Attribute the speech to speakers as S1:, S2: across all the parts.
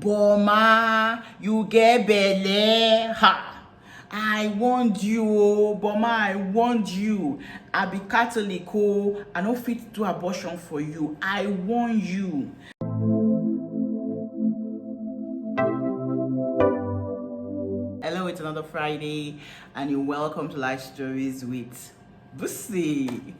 S1: Boma, you get belle. Ha! I want you, oh, Boma, I want you. I be Catholic, oh, I no fit do abortion for you. I want you. Hello, it's another Friday, and you're welcome to Life Stories with Bussy.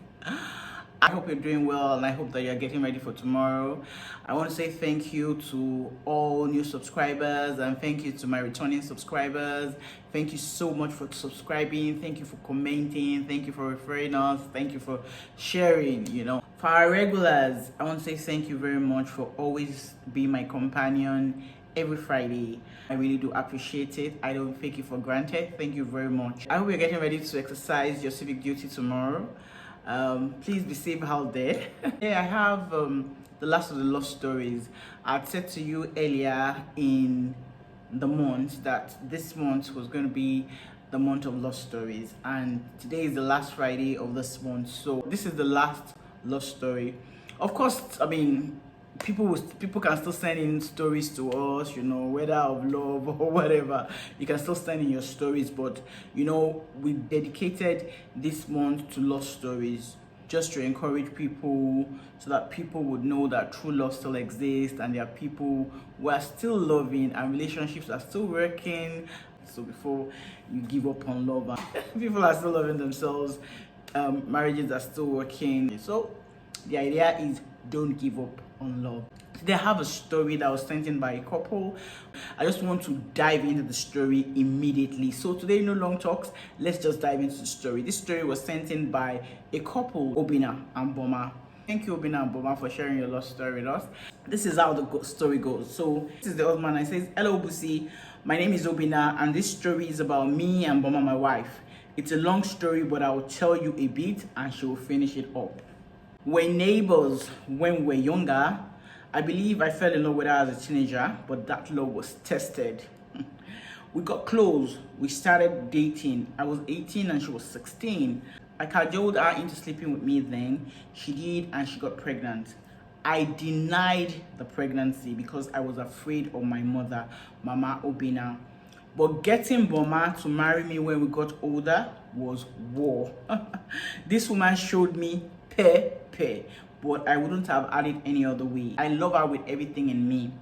S1: I hope you're doing well, and I hope that you're getting ready for tomorrow. I want to say thank you to all new subscribers, and thank you to my returning subscribers. Thank you so much for subscribing. Thank you for commenting. Thank you for referring us. Thank you for sharing. For our regulars, I want to say thank you very much for always being my companion every Friday. I really do appreciate it. I don't take it for granted. Thank you very much. I hope you're getting ready to exercise your civic duty tomorrow. Please be safe out there. Yeah, I have the last of the love stories. I said to you earlier in the month that this month was going to be the month of love stories, and today is the last Friday of this month, so this is the last love story. Of course, I mean, people can still send in stories to us, whether of love or whatever. You can still send in your stories, but we dedicated this month to love stories just to encourage people, so that people would know that true love still exists, and there are people who are still loving and relationships are still working. So before you give up on love, people are still loving themselves, marriages are still working. So the idea is, don't give up on love. Today I have a story that was sent in by a couple. I just want to dive into the story immediately. So today, no long talks, let's just dive into the story. This story was sent in by a couple, Obinna and Boma. Thank you, Obinna and Boma, for sharing your love story with us. This is how the story goes. So this is the old man. I says, "Hello, Bussy. My name is Obinna, and this story is about me and Boma, my wife. It's a long story, but I will tell you a bit, and she will finish it up. We're neighbors when we were younger. I believe I fell in love with her as a teenager, but that love was tested. We got close. We started dating. I was 18 and she was 16. I cajoled her into sleeping with me then. She did, and she got pregnant. I denied the pregnancy because I was afraid of my mother, Mama Obinna. But getting Boma to marry me when we got older was war. This woman showed me pay, but I wouldn't have had it any other way. I love her with everything in me."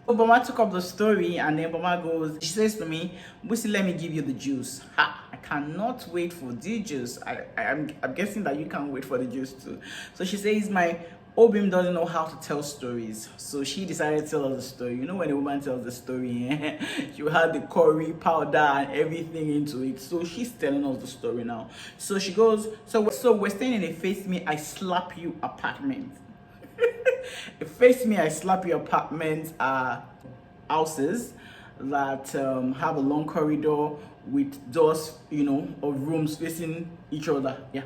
S1: So Boma took up the story, and then Boma goes, she says to me, "Bussy, let me give you the juice." I cannot wait for the juice. I'm guessing that you can't wait for the juice too. So she says, "My Obim doesn't know how to tell stories." So she decided to tell us the story. When a woman tells the story, she will have the curry powder and everything into it. So she's telling us the story now. So she goes, so we're staying in a face me, I slap you apartment. A face me, I slap you apartment are houses that have a long corridor with doors, of rooms facing each other. Yeah.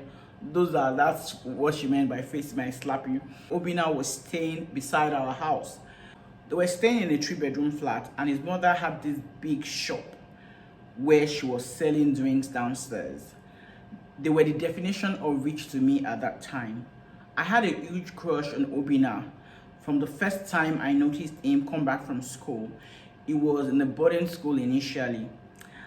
S1: That's what she meant by face me, I slap you. Obinna was staying beside our house. They were staying in a 3-bedroom flat, and his mother had this big shop where she was selling drinks downstairs. They were the definition of rich to me at that time. I had a huge crush on Obinna from the first time I noticed him come back from school. He was in a boarding school initially.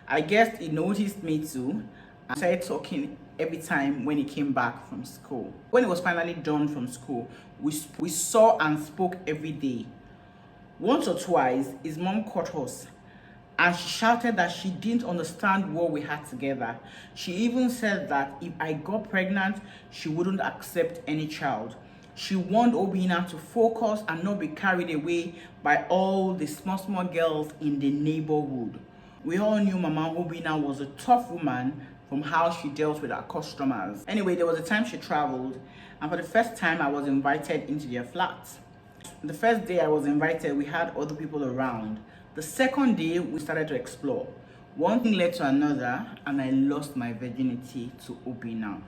S1: I guess he noticed me too, and started talking every time when he came back from school. When he was finally done from school, we saw and spoke every day. Once or twice, his mom caught us, and she shouted that she didn't understand what we had together. She even said that if I got pregnant, she wouldn't accept any child. She warned Obinna to focus and not be carried away by all the small girls in the neighborhood. We all knew Mama Obinna was a tough woman from how she dealt with her customers. Anyway, there was a time she traveled, and for the first time I was invited into their flat. The first day I was invited, we had other people around. The second day, we started to explore. One thing led to another, and I lost my virginity to Obinna.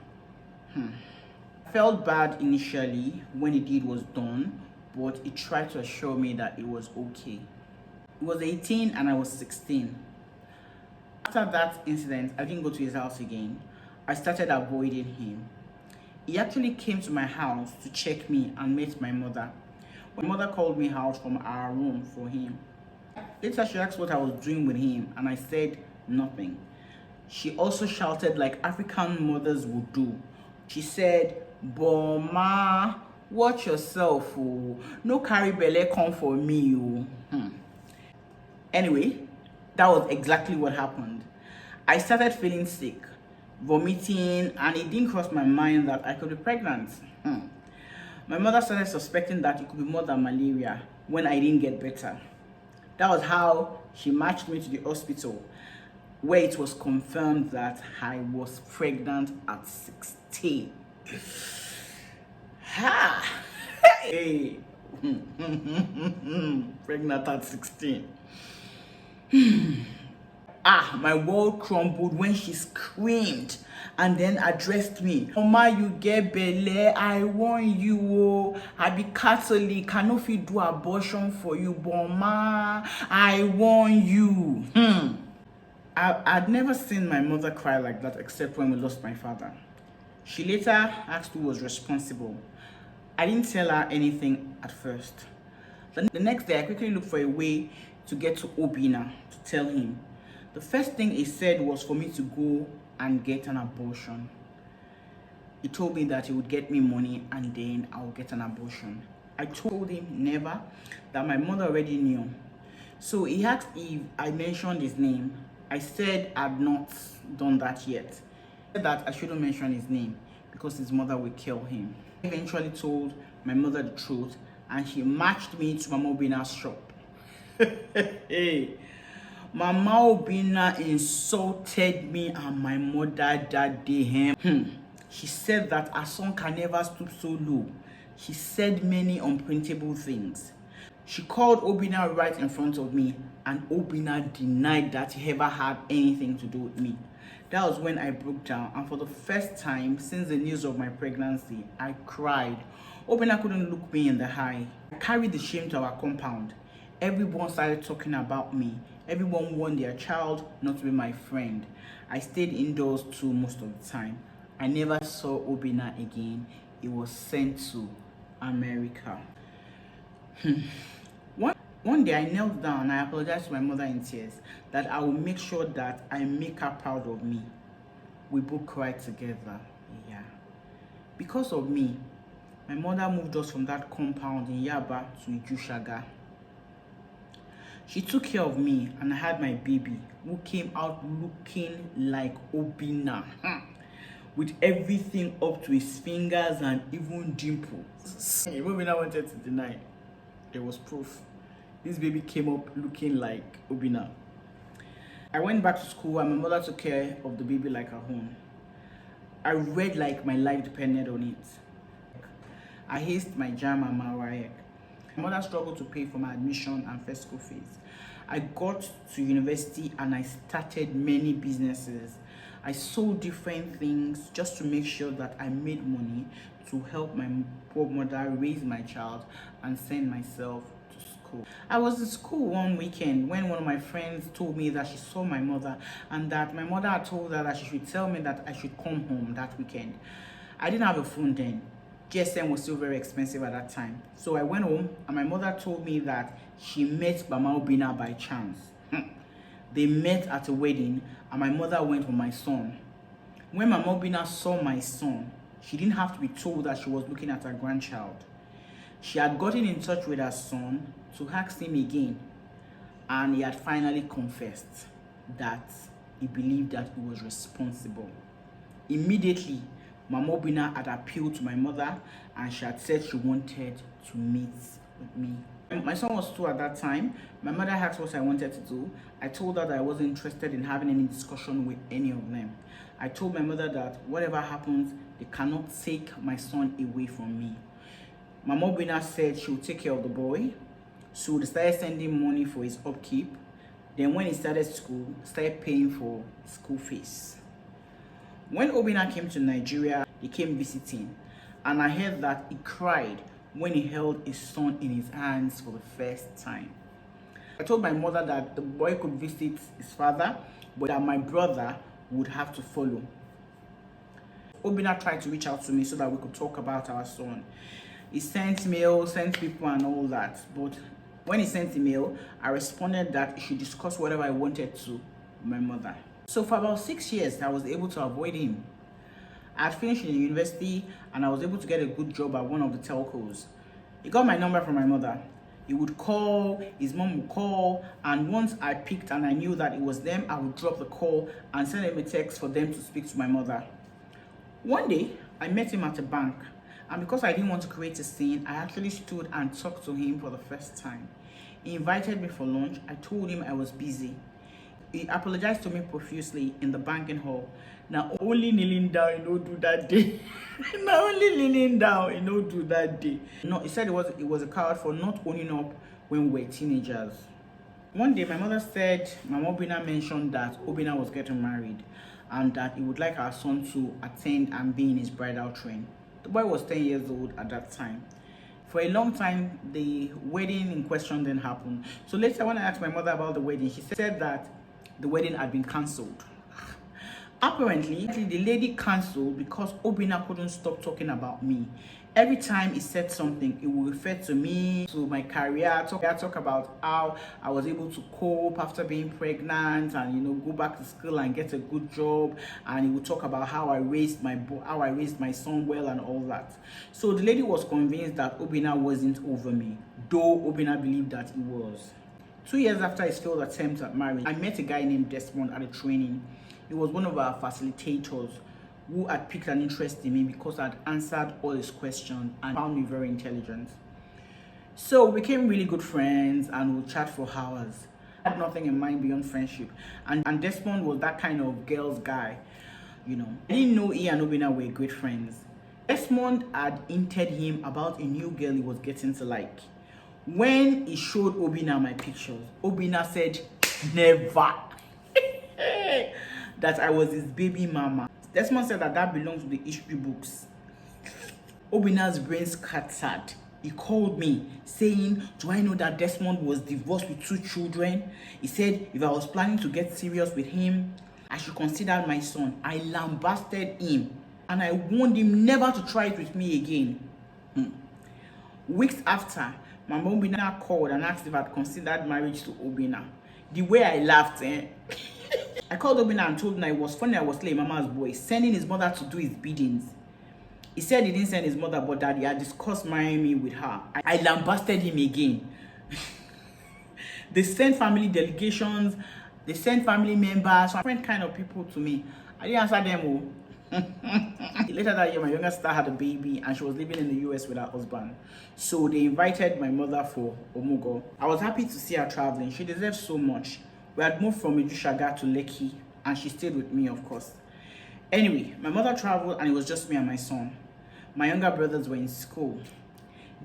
S1: I felt bad initially when the deed was done, but he tried to assure me that it was okay. He was 18 and I was 16. After that incident, I didn't go to his house again. I started avoiding him. He actually came to my house to check me and met my mother. My mother called me out from our room for him. Later, she asked what I was doing with him, and I said nothing. She also shouted like African mothers would do. She said, Boma, watch yourself, oh. No carry belle come for me, oh. Anyway, that was exactly what happened. I started feeling sick, vomiting, and it didn't cross my mind that I could be pregnant. My mother started suspecting that it could be more than malaria when I didn't get better. That was how she marched me to the hospital, where it was confirmed that I was pregnant at 16. Ha! Hey! Pregnant at 16. My world crumbled when she screamed and then addressed me. Mama, you get belle, I want you, oh. I be Catholic, I no fit do abortion for you, Mama, I want you. I'd never seen my mother cry like that except when we lost my father. She later asked who was responsible. I didn't tell her anything at first. The next day, I quickly looked for a way to get to Obinna to tell him. The first thing he said was for me to go and get an abortion. He told me that he would get me money and then I would get an abortion. I told him never, that my mother already knew. So he asked if I mentioned his name. I said I'd not done that yet. He said that I shouldn't mention his name because his mother would kill him. I eventually told my mother the truth and she marched me to Mama Obinna's shop. Hey. Mama Obinna insulted me and my mother that day. She said that her son can never stoop so low. She said many unprintable things. She called Obinna right in front of me and Obinna denied that he ever had anything to do with me. That was when I broke down, and for the first time since the news of my pregnancy, I cried. Obinna couldn't look me in the eye. I carried the shame to our compound. Everyone started talking about me. Everyone wanted their child not to be my friend. I stayed indoors too most of the time. I never saw Obinna again. He was sent to America. One day I knelt down and I apologized to my mother in tears that I will make sure that I make her proud of me. We both cried together. Yeah. Because of me, my mother moved us from that compound in Yaba to Ijushaga. She took care of me and I had my baby who came out looking like Obinna, with everything up to his fingers and even dimples. If Obinna wanted to deny, there was proof. This baby came up looking like Obinna. I went back to school and my mother took care of the baby like her own. I read like my life depended on it. I aced my JAMB and my WAEC. My mother struggled to pay for my admission and first school fees. I got to university and I started many businesses. I sold different things just to make sure that I made money to help my poor mother raise my child and send myself to school. I was in school one weekend when one of my friends told me that she saw my mother and that my mother had told her that she should tell me that I should come home that weekend. I didn't have a phone then. GSM was still very expensive at that time. So I went home and my mother told me that she met Mama Obinna by chance. They met at a wedding and my mother went with my son. When Mama Obinna saw my son, she didn't have to be told that she was looking at her grandchild. She had gotten in touch with her son to ask him again, and he had finally confessed that he believed that he was responsible. Immediately, Mama Obinna had appealed to my mother and she had said she wanted to meet with me. My son was 2 at that time. My mother asked what I wanted to do. I told her that I wasn't interested in having any discussion with any of them. I told my mother that whatever happens, they cannot take my son away from me. Mama Obinna said she would take care of the boy. She would start sending money for his upkeep. Then when he started school, started paying for school fees. When Obinna came to Nigeria, he came visiting, and I heard that he cried when he held his son in his hands for the first time. I told my mother that the boy could visit his father, but that my brother would have to follow. Obinna tried to reach out to me so that we could talk about our son. He sent mail, sent people and all that. But when he sent email, I responded that he should discuss whatever I wanted to with my mother. So for about 6 years, I was able to avoid him. I had finished in the university and I was able to get a good job at one of the telcos. He got my number from my mother. He would call, his mom would call, and once I picked and I knew that it was them, I would drop the call and send him a text for them to speak to my mother. One day, I met him at a bank, and because I didn't want to create a scene, I actually stood and talked to him for the first time. He invited me for lunch. I told him I was busy. He apologized to me profusely in the banking hall. Now only kneeling down, you know, do that day. Now only kneeling down, you know, do that day. No, he said it was a coward for not owning up when we were teenagers. One day, my mother said, Mama Obinna mentioned that Obinna was getting married and that he would like our son to attend and be in his bridal train. The boy was 10 years old at that time. For a long time, the wedding in question didn't happen. So later, when I asked my mother about the wedding, she said that the wedding had been cancelled. Apparently, the lady cancelled because Obinna couldn't stop talking about me. Every time he said something, it would refer to me, to my career, talk about how I was able to cope after being pregnant and, you know, go back to school and get a good job. And he would talk about how I raised my son well and all that. So the lady was convinced that Obinna wasn't over me, though Obinna believed that he was. 2 years after his failed attempt at marriage, I met a guy named Desmond at a training. He was one of our facilitators who had picked an interest in me because I had answered all his questions and found me very intelligent. So we became really good friends and would chat for hours. I had nothing in mind beyond friendship. And Desmond was that kind of girl's guy, you know. I didn't know he and Obinna were great friends. Desmond had hinted him about a new girl he was getting to like. When he showed Obinna my pictures, Obinna said, never. That I was his baby mama. Desmond said that belongs to the history books. Obinna's brain scattered. He called me saying, do I know that Desmond was divorced with 2 children? He said if I was planning to get serious with him, I should consider my son. I lambasted him and I warned him never to try it with me again. Weeks after, Mama Obinna called and asked if I'd considered marriage to Obinna. The way I laughed, I called Obinna and told him it was funny I was still a mama's boy, sending his mother to do his biddings. He said he didn't send his mother, but that he had discussed marrying me with her. I lambasted him again. They sent family delegations, they sent family members, different kind of people to me. I didn't answer them. Later that year, my younger sister had a baby and she was living in the US with her husband. So they invited my mother for Omugo. I was happy to see her traveling. She deserves so much. We had moved from Idushaga to Lekki and she stayed with me, of course. Anyway, my mother traveled and it was just me and my son. My younger brothers were in school.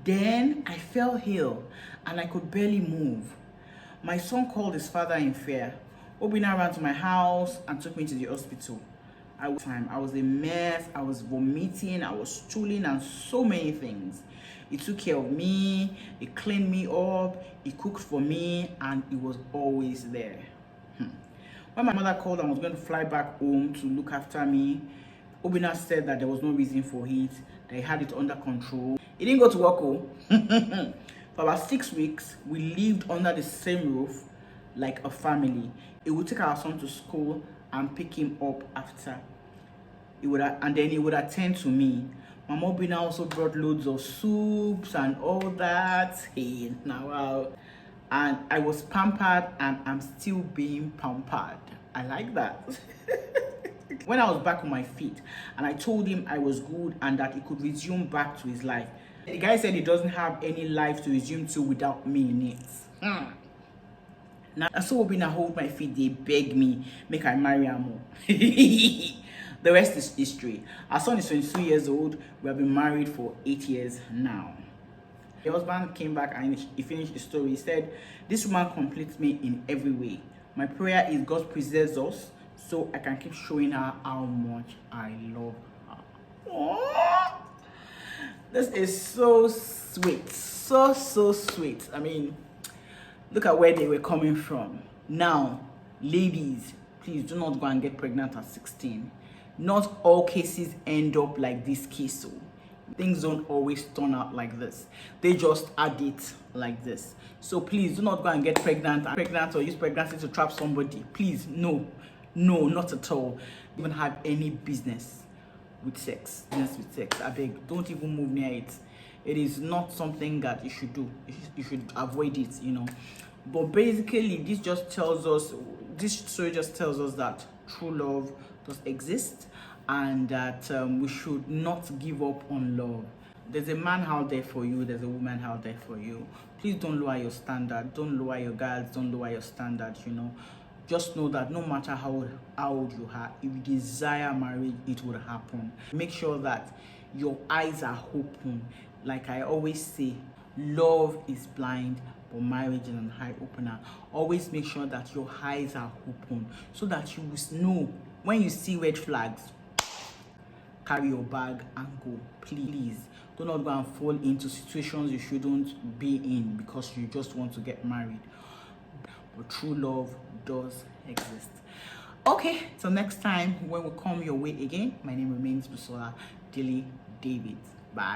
S1: Then I fell ill and I could barely move. My son called his father in fear. Obinna ran to my house and took me to the hospital. I was a mess. I was vomiting, I was stooling and so many things. He took care of me, he cleaned me up, he cooked for me, and he was always there. When my mother called and was going to fly back home to look after me, Obinna said that there was no reason for it, that he had it under control. He didn't go to work. For about 6 weeks, we lived under the same roof like a family. He would take our son to school and pick him up after. And then he would attend to me. Mama Obinna also brought loads of soups and all that. Hey, now wow. And I was pampered and I'm still being pampered. I like that. When I was back on my feet and I told him I was good and that he could resume back to his life, the guy said he doesn't have any life to resume to without me in it. Now, I saw Obinna hold my feet, they begged me, make I marry Amo. The rest is history. Our son is 22 years old. We have been married for 8 years now. The husband came back and he finished the story. He said, this woman completes me in every way. My prayer is God preserves us so I can keep showing her how much I love her. Aww. This is so sweet. So sweet. I mean, look at where they were coming from. Now, ladies, please do not go and get pregnant at 16. Not all cases end up like this case. So Things don't always turn out like this. They just add it like this. So please do not go and get pregnant or use pregnancy to trap somebody. Please, no, not at all. Even have any business with sex. I beg, don't even move near it. It is not something that you should do. You should avoid it, you know. But basically, this story just tells us that true love does exist, and that we should not give up on love. There's a man out there for you, there's a woman out there for you. Please don't lower your standard, don't lower your guards, don't lower your standard, you know. Just know that no matter how old you are, if you desire marriage, it will happen. Make sure that your eyes are open. Like I always say, love is blind, but marriage is an eye opener. Always make sure that your eyes are open so that you will know when you see red flags. Carry your bag and go. Please do not go and fall into situations you shouldn't be in because you just want to get married. But true love does exist. Okay, so next time when we come your way again, my name remains Bussy, dele-davids. Bye.